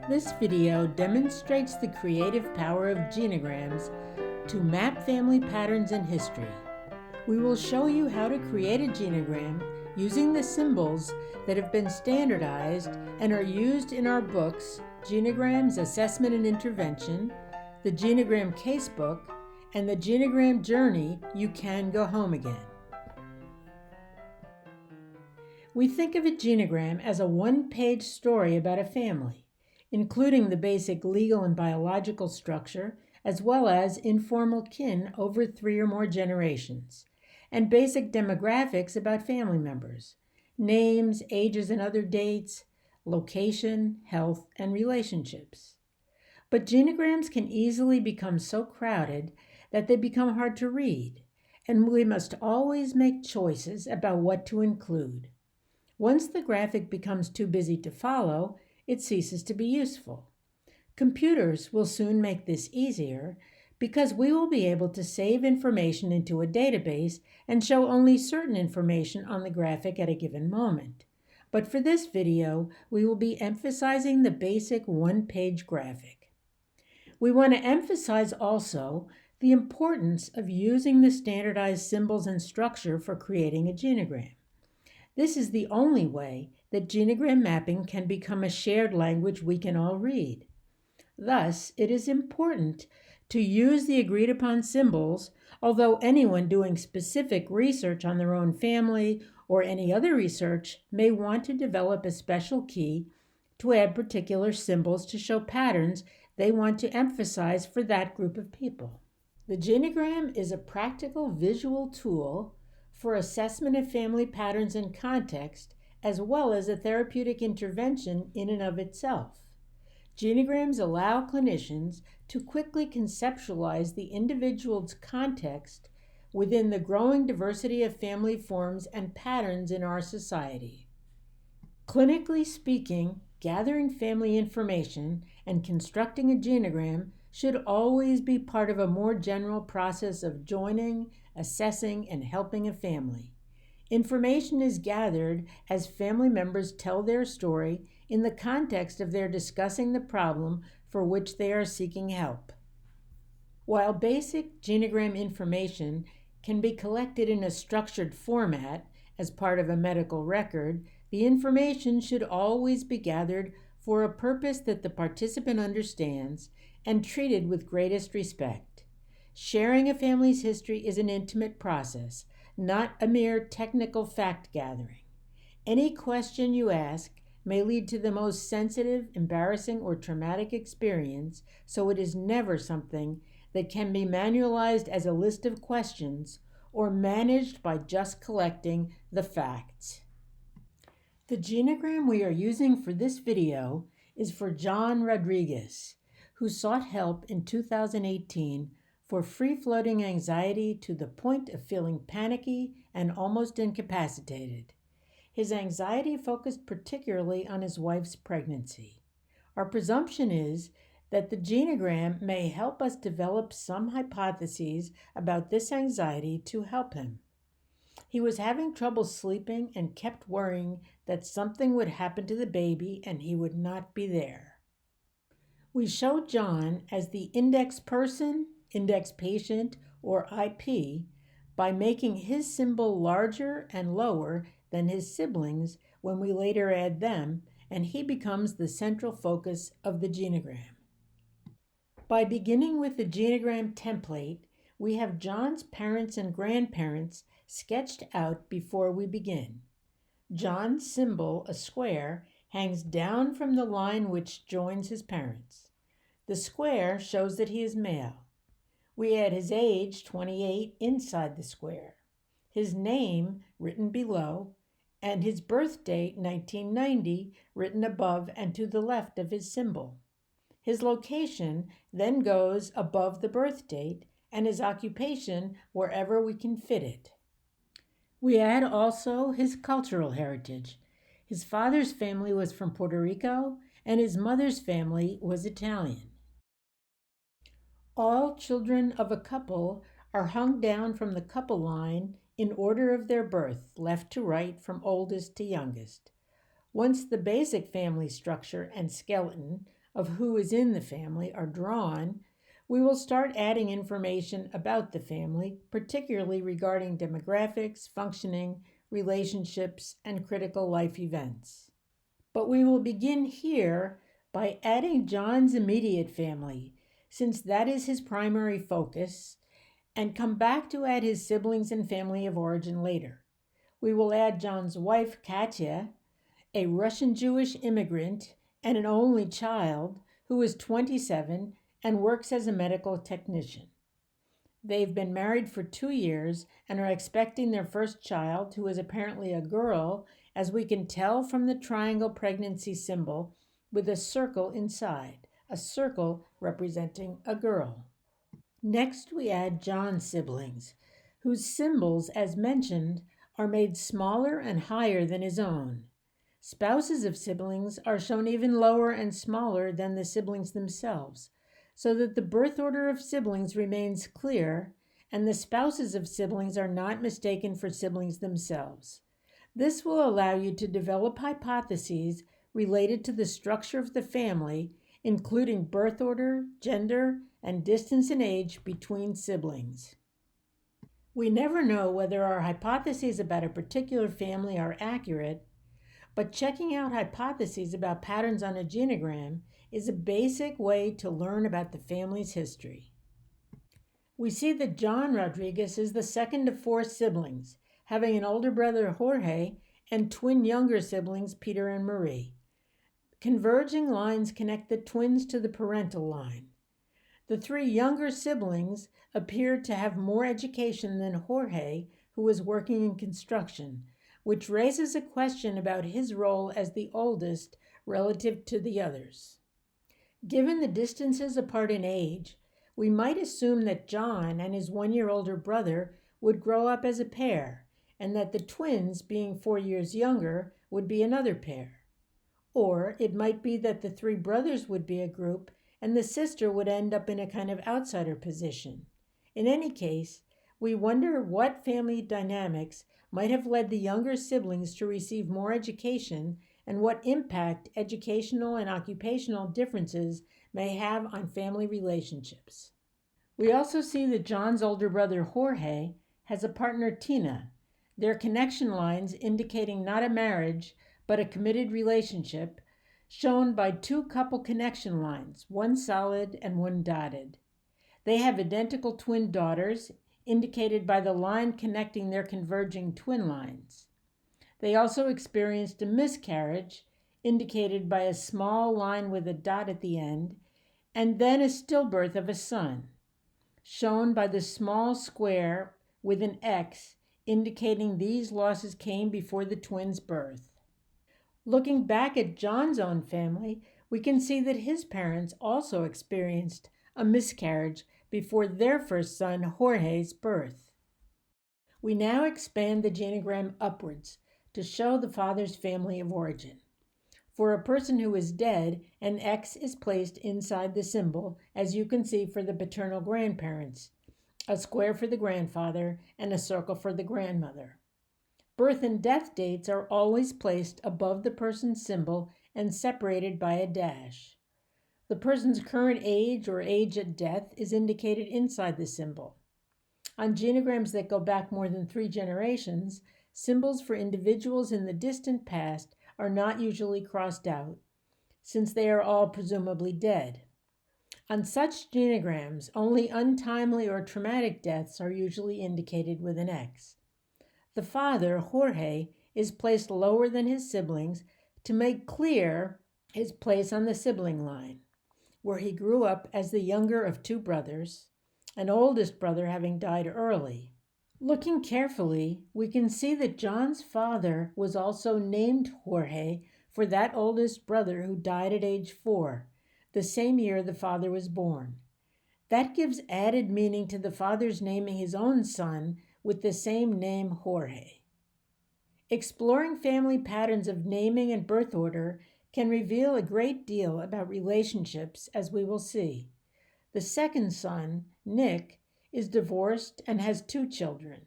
This video demonstrates the creative power of genograms to map family patterns in history. We will show you how to create a genogram using the symbols that have been standardized and are used in our books, Genograms Assessment and Intervention, the Genogram Casebook, and the Genogram Journey You Can Go Home Again. We think of a genogram as a one-page story about a family, including the basic legal and biological structure, as well as informal kin over 3 or more generations, and basic demographics about family members, names, ages and other dates, location, health, and relationships. But genograms can easily become so crowded that they become hard to read, and we must always make choices about what to include. Once the graphic becomes too busy to follow, it ceases to be useful. Computers will soon make this easier because we will be able to save information into a database and show only certain information on the graphic at a given moment. But for this video, we will be emphasizing the basic one-page graphic. We want to emphasize also the importance of using the standardized symbols and structure for creating a genogram. This is the only way that genogram mapping can become a shared language we can all read. Thus, it is important to use the agreed upon symbols, although anyone doing specific research on their own family or any other research may want to develop a special key to add particular symbols to show patterns they want to emphasize for that group of people. The genogram is a practical visual tool for assessment of family patterns and context, as well as a therapeutic intervention in and of itself. Genograms allow clinicians to quickly conceptualize the individual's context within the growing diversity of family forms and patterns in our society. Clinically speaking, gathering family information and constructing a genogram should always be part of a more general process of joining, assessing, and helping a family. Information is gathered as family members tell their story in the context of their discussing the problem for which they are seeking help. While basic genogram information can be collected in a structured format as part of a medical record, the information should always be gathered for a purpose that the participant understands and treated with greatest respect. Sharing a family's history is an intimate process, not a mere technical fact gathering. Any question you ask may lead to the most sensitive, embarrassing, or traumatic experience, so it is never something that can be manualized as a list of questions or managed by just collecting the facts. The genogram we are using for this video is for John Rodriguez, who sought help in 2018 for free-floating anxiety to the point of feeling panicky and almost incapacitated. His anxiety focused particularly on his wife's pregnancy. Our presumption is that the genogram may help us develop some hypotheses about this anxiety to help him. He was having trouble sleeping and kept worrying that something would happen to the baby and he would not be there. We show John as the index person, index patient, or IP by making his symbol larger and lower than his siblings when we later add them, and he becomes the central focus of the genogram. By beginning with the genogram template, we have John's parents and grandparents sketched out before we begin. John's symbol, a square, hangs down from the line which joins his parents. The square shows that he is male. We add his age, 28, inside the square, his name written below, and his birth date, 1990, written above and to the left of his symbol. His location then goes above the birth date, and his occupation wherever we can fit it. We add also his cultural heritage. His father's family was from Puerto Rico, and his mother's family was Italian. All children of a couple are hung down from the couple line in order of their birth, left to right from oldest to youngest. Once the basic family structure and skeleton of who is in the family are drawn, we will start adding information about the family, particularly regarding demographics, functioning, relationships, and critical life events. But we will begin here by adding John's immediate family, since that is his primary focus, and come back to add his siblings and family of origin later. We will add John's wife, Katya, a Russian Jewish immigrant and an only child who is 27 and works as a medical technician. They've been married for 2 years and are expecting their first child, who is apparently a girl, as we can tell from the triangle pregnancy symbol with a circle inside, a circle representing a girl. Next, we add John's siblings, whose symbols, as mentioned, are made smaller and higher than his own. Spouses of siblings are shown even lower and smaller than the siblings themselves, so that the birth order of siblings remains clear and the spouses of siblings are not mistaken for siblings themselves. This will allow you to develop hypotheses related to the structure of the family, including birth order, gender, and distance in age between siblings. We never know whether our hypotheses about a particular family are accurate, but checking out hypotheses about patterns on a genogram is a basic way to learn about the family's history. We see that John Rodriguez is the second of 4 siblings, having an older brother, Jorge, and twin younger siblings, Peter and Marie. Converging lines connect the twins to the parental line. The 3 younger siblings appear to have more education than Jorge, who was working in construction, which raises a question about his role as the oldest relative to the others. Given the distances apart in age, we might assume that John and his 1-year older brother would grow up as a pair, and that the twins, being 4 years younger, would be another pair. Or it might be that the 3 brothers would be a group and the sister would end up in a kind of outsider position. In any case, we wonder what family dynamics might have led the younger siblings to receive more education and what impact educational and occupational differences may have on family relationships. We also see that John's older brother Jorge has a partner, Tina. Their connection lines indicating not a marriage but a committed relationship, shown by 2 couple connection lines, one solid and one dotted. They have identical twin daughters, indicated by the line connecting their converging twin lines. They also experienced a miscarriage, indicated by a small line with a dot at the end, and then a stillbirth of a son, shown by the small square with an X, indicating these losses came before the twins' birth. Looking back at John's own family, we can see that his parents also experienced a miscarriage before their first son, Jorge's, birth. We now expand the genogram upwards to show the father's family of origin. For a person who is dead, an X is placed inside the symbol, as you can see for the paternal grandparents, a square for the grandfather, and a circle for the grandmother. Birth and death dates are always placed above the person's symbol and separated by a dash. The person's current age or age at death is indicated inside the symbol. On genograms that go back more than 3 generations, symbols for individuals in the distant past are not usually crossed out, since they are all presumably dead. On such genograms, only untimely or traumatic deaths are usually indicated with an X. The father, Jorge, is placed lower than his siblings to make clear his place on the sibling line, where he grew up as the younger of 2 brothers, an oldest brother having died early. Looking carefully, we can see that John's father was also named Jorge for that oldest brother who died at age 4, the same year the father was born. That gives added meaning to the father's naming his own son with the same name, Jorge. Exploring family patterns of naming and birth order can reveal a great deal about relationships, as we will see. The second son, Nick, is divorced and has 2 children.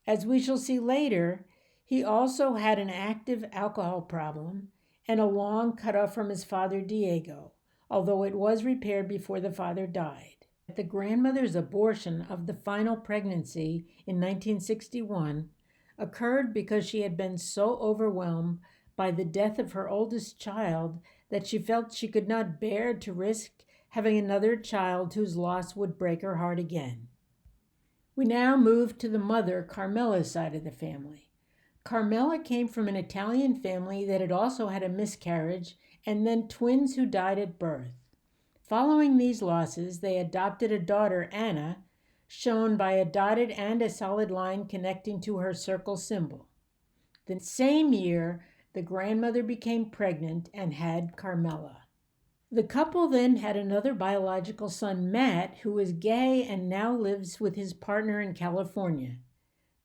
As we shall see later, he also had an active alcohol problem and a long cutoff from his father, Diego. although it was repaired before the father died. The grandmother's abortion of the final pregnancy in 1961 occurred because she had been so overwhelmed by the death of her oldest child that she felt she could not bear to risk having another child whose loss would break her heart again. We now move to the mother, Carmela's side of the family. Carmela came from an Italian family that had also had a miscarriage and then twins who died at birth. Following these losses, they adopted a daughter, Anna, shown by a dotted and a solid line connecting to her circle symbol. The same year, the grandmother became pregnant and had Carmela. The couple then had another biological son, Matt, who is gay and now lives with his partner in California.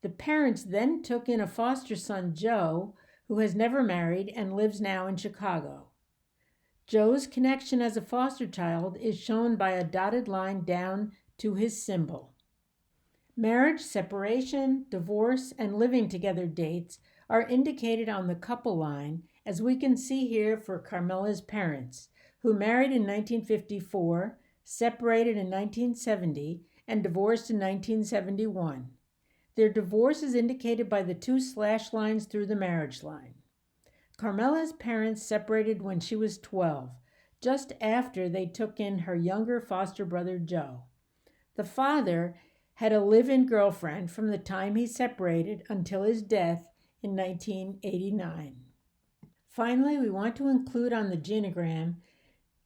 The parents then took in a foster son, Joe, who has never married and lives now in Chicago. Joe's connection as a foster child is shown by a dotted line down to his symbol. Marriage, separation, divorce, and living together dates are indicated on the couple line, as we can see here for Carmela's parents, who married in 1954, separated in 1970, and divorced in 1971. Their divorce is indicated by the two slash lines through the marriage line. Carmela's parents separated when she was 12, just after they took in her younger foster brother Joe. The father had a live-in girlfriend from the time he separated until his death in 1989. Finally, we want to include on the genogram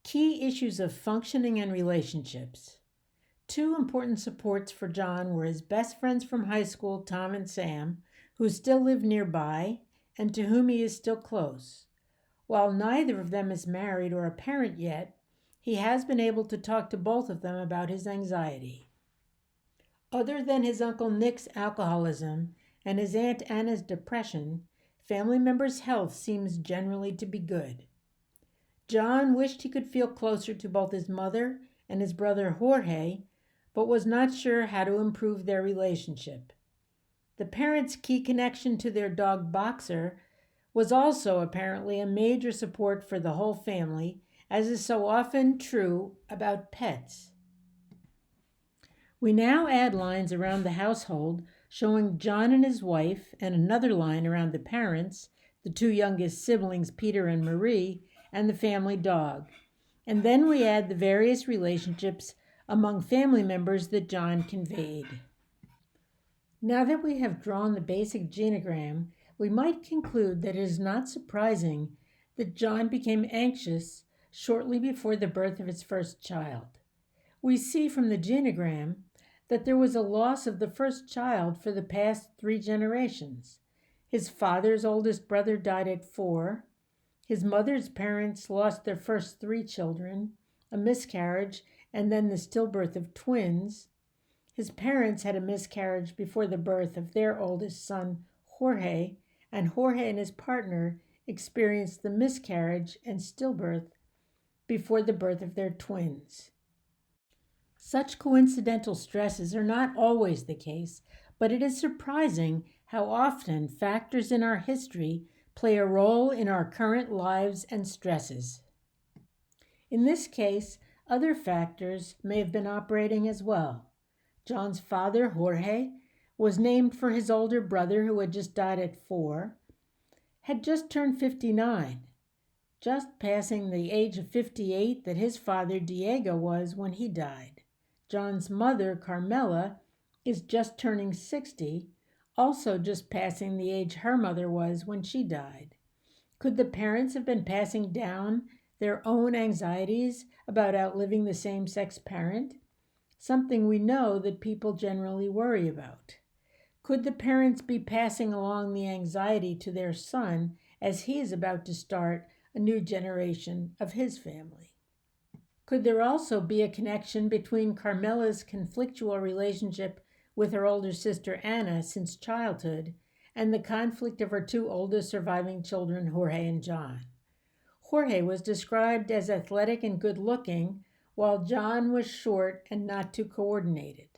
key issues of functioning and relationships. Two important supports for John were his best friends from high school, Tom and Sam, who still live nearby and to whom he is still close. While neither of them is married or a parent yet, he has been able to talk to both of them about his anxiety. Other than his Uncle Nick's alcoholism and his Aunt Anna's depression, family members' health seems generally to be good. John wished he could feel closer to both his mother and his brother Jorge, but was not sure how to improve their relationship. The parents' key connection to their dog Boxer was also apparently a major support for the whole family, as is so often true about pets. We now add lines around the household showing John and his wife, and another line around the parents, the two youngest siblings, Peter and Marie, and the family dog. And then we add the various relationships among family members that John conveyed. Now that we have drawn the basic genogram, we might conclude that it is not surprising that John became anxious shortly before the birth of his first child. We see from the genogram that there was a loss of the first child for the past 3 generations. His father's oldest brother died at 4. His mother's parents lost their first 3 children, a miscarriage, and then the stillbirth of twins. His parents had a miscarriage before the birth of their oldest son, Jorge, and Jorge and his partner experienced the miscarriage and stillbirth before the birth of their twins. Such coincidental stresses are not always the case, but it is surprising how often factors in our history play a role in our current lives and stresses. In this case, other factors may have been operating as well. John's father, Jorge, was named for his older brother who had just died at 4, had just turned 59, just passing the age of 58 that his father, Diego, was when he died. John's mother, Carmela, is just turning 60, also just passing the age her mother was when she died. Could the parents have been passing down their own anxieties about outliving the same-sex parent? Something we know that people generally worry about. Could the parents be passing along the anxiety to their son as he is about to start a new generation of his family? Could there also be a connection between Carmela's conflictual relationship with her older sister Anna since childhood and the conflict of her 2 oldest surviving children, Jorge and John? Jorge was described as athletic and good-looking, while John was short and not too coordinated.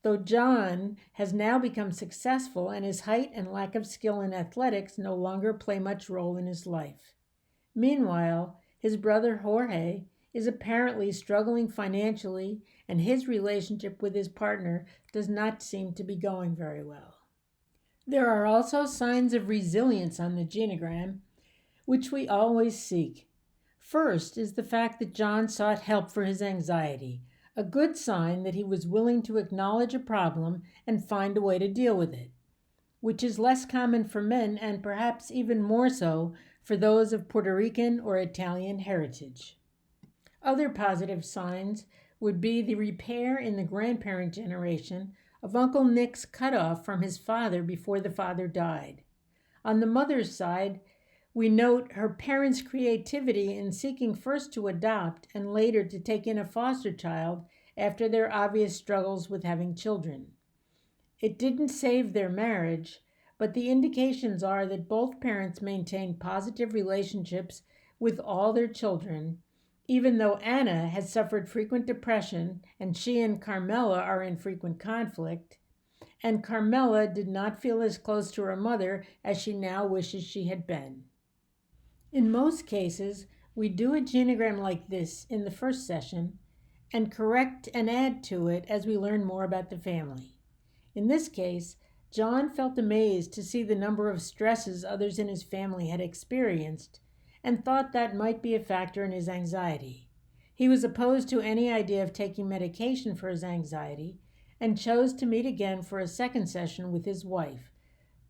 Though John has now become successful and his height and lack of skill in athletics no longer play much role in his life. Meanwhile, his brother Jorge is apparently struggling financially, and his relationship with his partner does not seem to be going very well. There are also signs of resilience on the genogram, which we always seek. First is the fact that John sought help for his anxiety, a good sign that he was willing to acknowledge a problem and find a way to deal with it, which is less common for men and perhaps even more so for those of Puerto Rican or Italian heritage. Other positive signs would be the repair in the grandparent generation of Uncle Nick's cutoff from his father before the father died. On the mother's side, we note her parents' creativity in seeking first to adopt and later to take in a foster child after their obvious struggles with having children. It didn't save their marriage, but the indications are that both parents maintained positive relationships with all their children, even though Anna has suffered frequent depression and she and Carmela are in frequent conflict, and Carmela did not feel as close to her mother as she now wishes she had been. In most cases, we do a genogram like this in the first session and correct and add to it as we learn more about the family. In this case, John felt amazed to see the number of stresses others in his family had experienced and thought that might be a factor in his anxiety. He was opposed to any idea of taking medication for his anxiety and chose to meet again for a second session with his wife,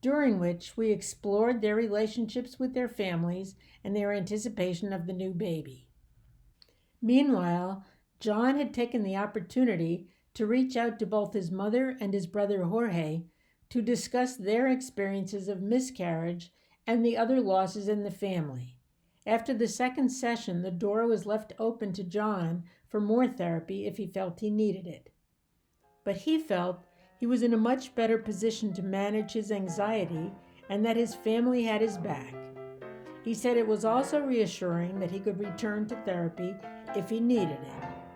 during which we explored their relationships with their families and their anticipation of the new baby. Meanwhile, John had taken the opportunity to reach out to both his mother and his brother Jorge to discuss their experiences of miscarriage and the other losses in the family. After the second session, the door was left open to John for more therapy if he felt he needed it. But he felt he was in a much better position to manage his anxiety and that his family had his back. He said it was also reassuring that he could return to therapy if he needed it.